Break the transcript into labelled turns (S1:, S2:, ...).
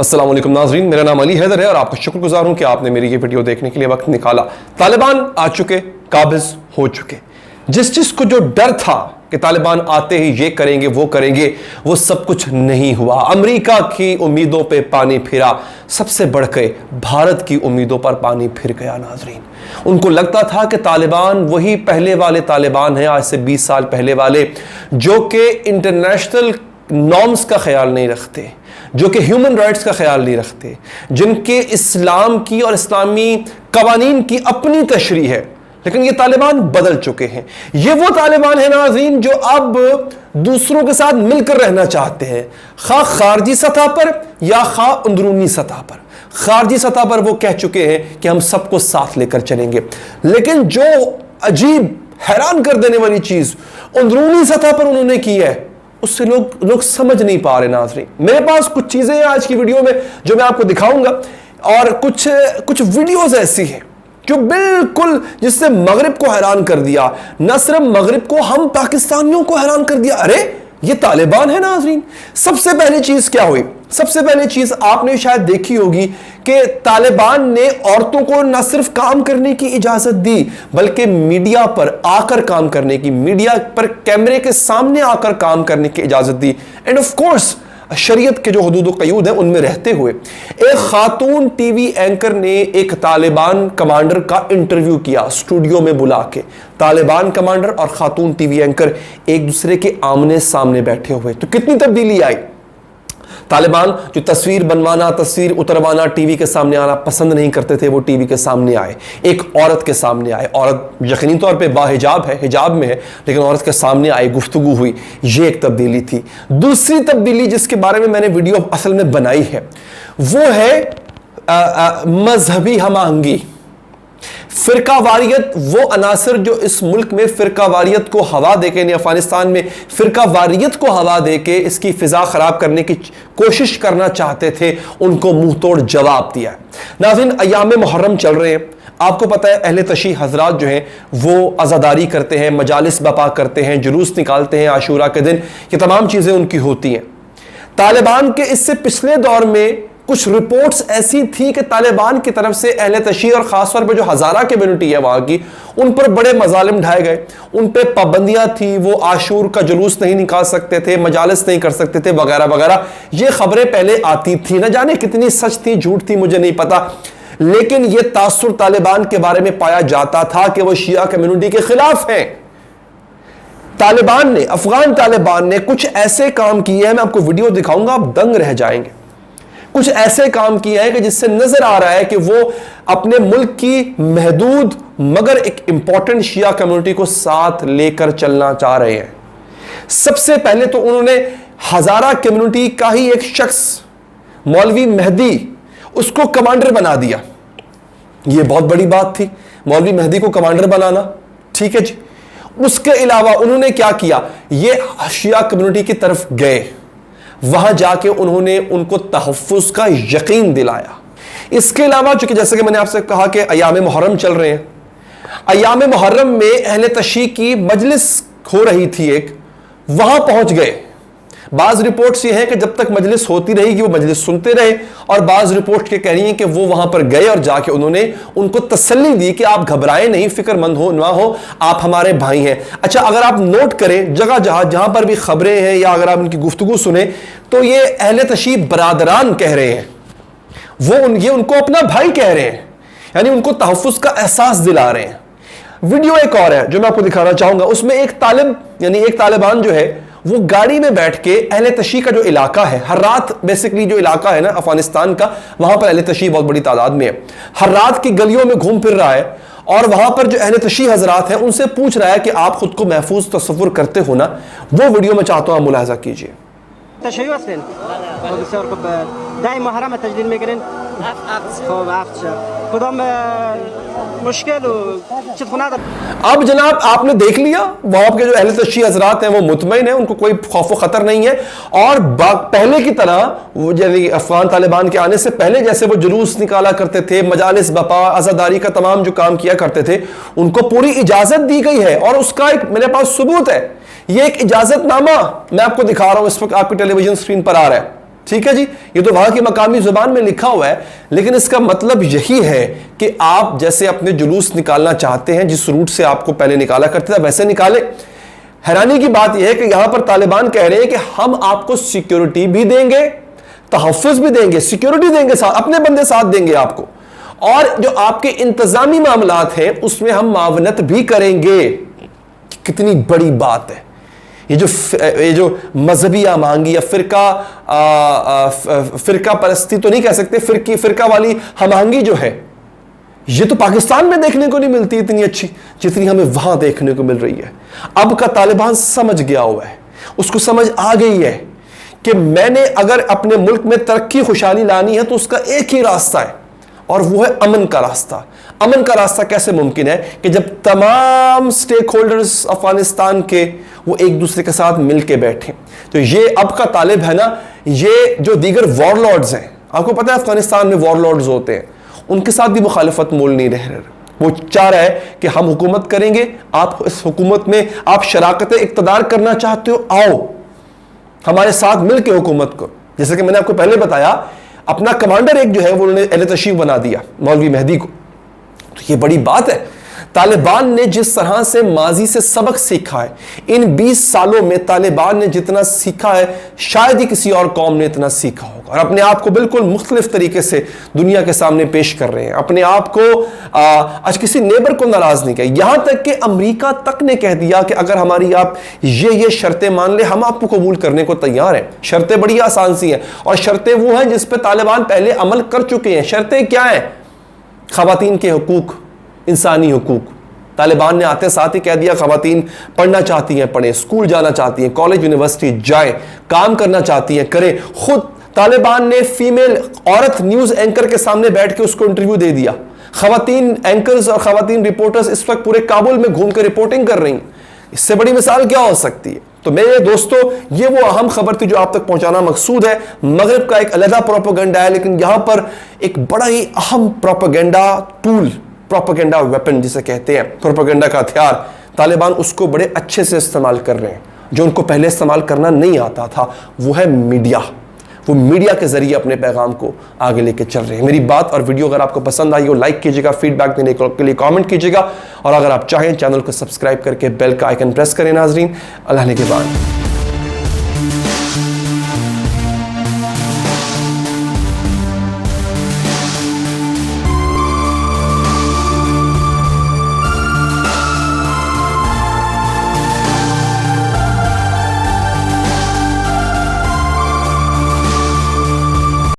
S1: अस्सलाम वालेकुम नाज़रीन, मेरा नाम अली हैदर है और आपका शुक्रगुजार हूं कि आपने मेरी ये वीडियो देखने के लिए वक्त निकाला। तालिबान आ चुके, काबिज हो चुके। जिस चीज को जो डर था कि तालिबान आते ही ये करेंगे वो करेंगे, वो सब कुछ नहीं हुआ। अमेरिका की उम्मीदों पे पानी फिरा, सबसे बढ़ के भारत की उम्मीदों पर पानी फिर गया। नाज़रीन, उनको लगता था कि तालिबान वही पहले वाले तालिबान है, आज से 20 साल पहले वाले, जो कि इंटरनेशनल नॉर्म्स का ख्याल नहीं रखते, जो कि ह्यूमन राइट्स का ख्याल नहीं रखते, जिनके इस्लाम की और इस्लामी कवानीन की अपनी तशरीह है। लेकिन ये तालिबान बदल चुके हैं। ये वो तालिबान है नाज़रीन जो अब दूसरों के साथ मिलकर रहना चाहते हैं, खा खारजी सतह पर या खा अंदरूनी सतह पर। खारजी सतह पर वो कह चुके हैं कि हम सबको साथ लेकर चलेंगे, लेकिन जो अजीब हैरान कर देने वाली चीज अंदरूनी सतह पर उन्होंने की है, उससे लोग समझ नहीं पा रहे। नाज़रीन, मेरे पास कुछ चीजें हैं आज की वीडियो में जो मैं आपको दिखाऊंगा, और कुछ वीडियोस ऐसी हैं जो बिल्कुल जिससे मगरिब को हैरान कर दिया। न सिर्फ मगरिब को, हम पाकिस्तानियों को हैरान कर दिया। अरे ये तालिबान है नाज़रीन। सबसे पहली चीज क्या हुई? सबसे पहली चीज आपने शायद देखी होगी कि तालिबान ने औरतों को न सिर्फ काम करने की इजाजत दी, बल्कि मीडिया पर आकर काम करने की, मीडिया पर कैमरे के सामने आकर काम करने की इजाजत दी। एंड ऑफ कोर्स शरीयत के जो हुदूद क़यूद हैं उनमें रहते हुए। एक खातून टीवी एंकर ने एक तालिबान कमांडर का इंटरव्यू किया स्टूडियो में बुला के। तालिबान कमांडर और खातून टीवी एंकर एक दूसरे के आमने सामने बैठे हुए, तो कितनी तब्दीली आई। तालिबान जो तस्वीर बनवाना, तस्वीर उतरवाना, टीवी के सामने आना पसंद नहीं करते थे, वो टीवी के सामने आए, एक औरत के सामने आए। औरत यकीनी तौर पे बाहिजाब है, हिजाब में है, लेकिन औरत के सामने आई, गुफ्तगू हुई। ये एक तब्दीली थी। दूसरी तब्दीली जिसके बारे में मैंने वीडियो असल में बनाई है, वो है मजहबी हमाहंगी, फिरका वारियत। वो अनासर जो इस मुल्क में फिरका वारियत को हवा देके, अफगानिस्तान में फिरका वारियत को हवा देके इसकी फिजा खराब करने की कोशिश करना चाहते थे, उनको मुंह तोड़ जवाब दिया है। नाज़रीन, अयाम मुहर्रम चल रहे हैं। आपको पता है अहले तशी हजरात जो हैं वो अज़ादारी करते हैं, मजालिस बपा करते हैं, जुलूस निकालते हैं आशूरा के दिन। ये तमाम चीज़ें उनकी होती हैं। तालिबान के इससे पिछले दौर में कुछ रिपोर्ट्स ऐसी थी कि तालिबान की तरफ से अहले तशी और खास तौर पे जो हजारा कम्युनिटी है वहां की, उन पर बड़े मजालिम ढाए गए, उन पे पाबंदियां थी, वो आशूर का जुलूस नहीं निकाल सकते थे, मजालिस नहीं कर सकते थे, वगैरह वगैरह। ये खबरें पहले आती थी, न जाने कितनी सच थी झूठ थी मुझे नहीं पता, लेकिन ये तासुर तालिबान के बारे में पाया जाता था कि वो शिया कम्युनिटी के खिलाफ है। तालिबान ने, अफगान तालिबान ने कुछ ऐसे काम किए हैं, मैं आपको वीडियो दिखाऊंगा, आप दंग रह जाएंगे। कुछ ऐसे काम किए हैं कि जिससे नजर आ रहा है कि वो अपने मुल्क की महदूद मगर एक इंपॉर्टेंट शिया कम्युनिटी को साथ लेकर चलना चाह रहे हैं। सबसे पहले तो उन्होंने हजारा कम्युनिटी का ही एक शख्स मौलवी मेहदी, उसको कमांडर बना दिया। यह बहुत बड़ी बात थी, मौलवी मेहदी को कमांडर बनाना, ठीक है जी। उसके अलावा उन्होंने क्या किया, ये शिया कम्युनिटी की तरफ गए, वहां जाके उन्होंने उनको तहफ़्फ़ुज़ का यकीन दिलाया। इसके अलावा चूंकि जैसे कि मैंने आपसे कहा कि अयाम मुहर्रम चल रहे हैं, अयाम मुहर्रम में अहले तशी की मजलिस हो रही थी एक, वहां पहुंच गए। बाज़ रिपोर्ट्स ये हैं कि जब तक मजलिस होती रहेगी वो मजलिस सुनते रहे, और बाज़ रिपोर्ट के कह रही हैं कि वो वहां पर गए और जाके उन्होंने उनको तसल्ली दी कि आप घबराएं नहीं, फिक्रमंद हो ना हो, आप हमारे भाई हैं। अच्छा, अगर आप नोट करें जगह जहां पर भी खबरें हैं या अगर आप उनकी गुफ्तगू सुने, तो ये अहले तशी बरादरान कह रहे हैं, ये उनको अपना भाई कह रहे हैं, यानी उनको तहफ़्फ़ुज़ का एहसास दिला रहे हैं। वीडियो एक और है जो मैं आपको दिखाना चाहूंगा, उसमें एक तालिबान जो है वो गाड़ी में बैठ के अहले तशी का जो इलाका है, हर रात बेसिकली जो इलाका है ना अफगानिस्तान का, वहां पर अहले तशी बहुत बड़ी तादाद में है, हर रात की गलियों में घूम फिर रहा है, और वहां पर जो अहले तशी हजरात हैं उनसे पूछ रहा है कि आप खुद को महफूज तस्वुर करते हो ना। वो वीडियो में चाहता हूं आप मुलाहजा कीजिए। अब जनाब आपने देख लिया, वहां के जो अहले तशी हजरात हैं वो मुतमईन हैं, उनको कोई खौफ खतर नहीं है, और पहले की तरह यानी अफगान तालिबान के आने से पहले जैसे वो जुलूस निकाला करते थे, मजालिस बपा, अज़ादारी का तमाम जो काम किया करते थे, उनको पूरी इजाजत दी गई है, और उसका एक मेरे पास सबूत है। ये एक इजाजतनामा मैं आपको दिखा रहा हूं, इस वक्त आपकी टेलीविजन स्क्रीन पर आ रहा है, ठीक है जी, ये तो वहां की मकामी जुबान में लिखा हुआ है, लेकिन इसका मतलब यही है कि आप जैसे अपने जुलूस निकालना चाहते हैं, जिस रूट से आपको पहले निकाला करते थे वैसे निकाले। हैरानी की बात यह है कि यहां पर तालिबान कह रहे हैं कि हम आपको सिक्योरिटी भी देंगे, तहफ़्फ़ुज़ भी देंगे, सिक्योरिटी देंगे, साथ अपने बंदे साथ देंगे आपको, और जो आपके इंतजामी मामलात हैं उसमें हम मावनत भी करेंगे। कितनी बड़ी बात है। ये जो मजहबी आमांगी या फिरका परस्ती तो नहीं कह सकते, फिरका वाली हमांगी जो है, ये तो पाकिस्तान में देखने को नहीं मिलती इतनी अच्छी जितनी हमें वहां देखने को मिल रही है। अब का तालिबान समझ गया हुआ है, उसको समझ आ गई है कि मैंने अगर अपने मुल्क में तरक्की खुशहाली लानी है तो उसका एक ही रास्ता है, और वो है अमन का रास्ता। अमन का रास्ता कैसे मुमकिन है कि जब तमाम स्टेक होल्डर्स अफगानिस्तान के वो एक दूसरे के साथ मिलके बैठे। तो ये अब का तालिब है ना, ये जो दीगर वॉरलॉर्ड्स हैं, आपको पता है अफगानिस्तान में वॉरलॉर्ड्स होते हैं, उनके साथ भी मुखालफत मोल नहीं रह रहे। वो चाह रहा है कि हम हुकूमत करेंगे, आप इस हुकूमत में आप शराकत इक़्तिदार करना चाहते हो, आओ हमारे साथ मिलकर हुकूमत करो। जैसे कि मैंने आपको पहले बताया, अपना कमांडर एक जो है वो उन्होंने अहले तशरीफ बना दिया, मौलवी मेहदी को। तो ये बड़ी बात है। तालिबान ने जिस तरह से माजी से सबक सीखा है, इन 20 सालों में तालिबान ने जितना सीखा है शायद ही किसी और कौम ने इतना सीखा होगा, और अपने आप को बिल्कुल मुख्तलिफ तरीके से दुनिया के सामने पेश कर रहे हैं। अपने आप को आज किसी नेबर को नाराज नहीं किया, यहां तक कि अमेरिका तक ने कह दिया कि अगर हमारी आप ये शर्तें मान ले, हम आपको कबूल करने को तैयार हैं। शर्तें बड़ी आसान सी हैं, और शर्तें वो हैं जिस पर तालिबान पहले अमल कर चुके हैं। शर्तें क्या हैं? खवातीन के हुकूक, इंसानी हुकूक। तालिबान ने आते साथ ही कह दिया खवातीन पढ़ना चाहती हैं पढ़ें, स्कूल जाना चाहती हैं कॉलेज यूनिवर्सिटी जाएं, काम करना चाहती हैं करें। खुद तालिबान ने फीमेल औरत न्यूज एंकर के सामने बैठ के उसको इंटरव्यू दे दिया। खवातीन एंकर्स और खवातीन रिपोर्टर्स इस वक्त पूरे काबुल में घूमकर रिपोर्टिंग कर रही हैं। इससे बड़ी मिसाल क्या हो सकती है? तो मेरे दोस्तों, ये वो अहम खबर थी जो आप तक पहुंचाना मकसूद है। मगरिब का एक अलग प्रोपेगेंडा है, लेकिन यहां पर एक बड़ा ही अहम प्रोपेगेंडा टूल, प्रोपेगेंडा वेपन जिसे कहते हैं, प्रोपेगेंडा का हथियार, तालिबान उसको बड़े अच्छे से इस्तेमाल कर रहे हैं। जो उनको पहले इस्तेमाल करना नहीं आता था वो है मीडिया। वो मीडिया के जरिए अपने पैगाम को आगे लेके चल रहे हैं। मेरी बात और वीडियो अगर आपको पसंद आई हो, लाइक कीजिएगा, फीडबैक देने के लिए कमेंट कीजिएगा, और अगर आप चाहें चैनल को सब्सक्राइब करके बेल का आइकन प्रेस करें। नाजरीन, अल्लाह ने के बाद।